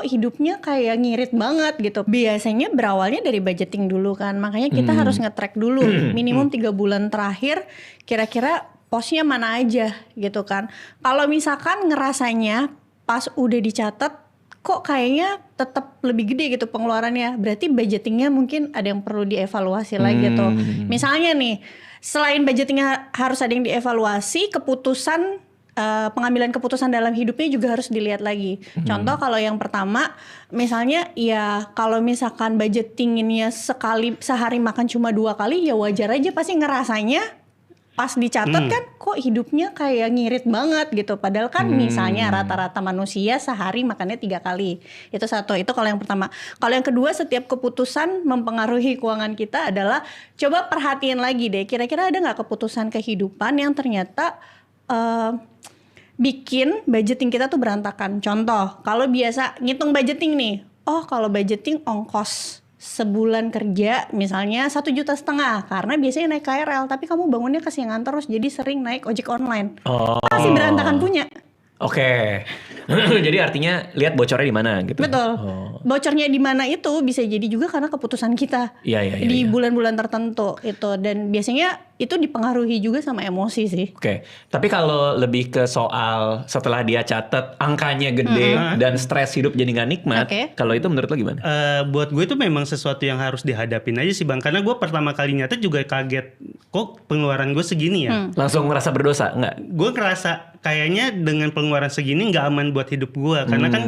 kok hidupnya kayak ngirit banget gitu. Biasanya berawalnya dari budgeting dulu kan. Makanya kita harus nge-track dulu minimum 3 bulan terakhir kira-kira posnya mana aja gitu kan. Kalau misalkan ngerasanya pas udah dicatat kok kayaknya tetap lebih gede gitu pengeluarannya, berarti budgetingnya mungkin ada yang perlu dievaluasi lagi tuh. Misalnya nih, selain budgetingnya harus ada yang dievaluasi, keputusan pengambilan keputusan dalam hidupnya juga harus dilihat lagi. Contoh kalau yang pertama, misalnya ya kalau misalkan budgetinginnya sehari makan cuma 2 kali, ya wajar aja pasti ngerasanya pas dicatat kan kok hidupnya kayak ngirit banget gitu. Padahal kan misalnya rata-rata manusia sehari makannya 3 kali. Itu satu, itu kalau yang pertama. Kalau yang kedua, setiap keputusan mempengaruhi keuangan kita adalah coba perhatiin lagi deh. Kira-kira ada gak keputusan kehidupan yang ternyata bikin budgeting kita tuh berantakan. Contoh, kalau biasa ngitung budgeting nih. Oh kalau budgeting ongkos sebulan kerja misalnya 1,5 juta karena biasanya naik KRL tapi kamu bangunnya kesiangan terus jadi sering naik ojek online. Pasti berantakan punya. Oke. Jadi artinya lihat bocornya di mana gitu. Betul. Bocornya di mana itu bisa jadi juga karena keputusan kita. Iya. Di bulan-bulan tertentu itu, dan biasanya itu dipengaruhi juga sama emosi sih. Oke. Tapi kalau lebih ke soal setelah dia catat angkanya gede dan stres hidup jadi nggak nikmat, kalau itu menurut lo gimana? Buat gue itu memang sesuatu yang harus dihadapin aja sih Bang. Karena gue pertama kali nyatet juga kaget. Kok pengeluaran gue segini ya? Langsung merasa berdosa nggak? Gue ngerasa kayaknya dengan pengeluaran segini nggak aman buat hidup gue. Karena kan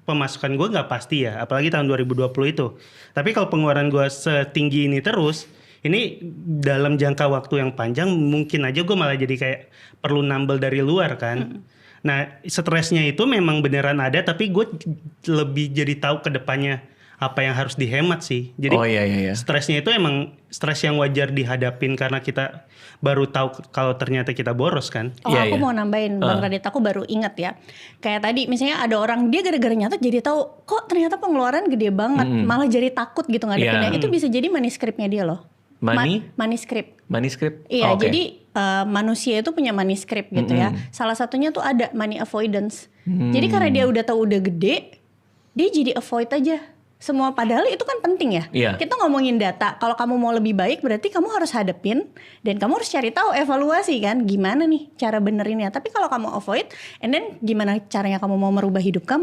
pemasukan gue nggak pasti ya. Apalagi tahun 2020 itu. Tapi kalau pengeluaran gue setinggi ini terus, ini dalam jangka waktu yang panjang mungkin aja gue malah jadi kayak perlu nambel dari luar kan. Nah stresnya itu memang beneran ada, tapi gue lebih jadi tahu ke depannya apa yang harus dihemat sih. Jadi stresnya itu emang stres yang wajar dihadapin karena kita baru tahu kalau ternyata kita boros kan. Aku mau nambahin Bang Radit, aku baru ingat ya. Kayak tadi misalnya ada orang dia gara-gara nyatet jadi tahu kok ternyata pengeluaran gede banget, malah jadi takut gitu ngadepinnya. Itu bisa jadi manuskripnya dia loh. Manuskrip. Iya, jadi manusia itu punya manuskrip gitu ya. Salah satunya tuh ada money avoidance. Jadi karena dia udah tahu udah gede, dia jadi avoid aja semua, padahal itu kan penting ya. Kita ngomongin data, kalau kamu mau lebih baik berarti kamu harus hadepin dan kamu harus cari tahu evaluasi kan, gimana nih cara benerinnya. Tapi kalau kamu avoid, and then gimana caranya kamu mau merubah hidup kamu?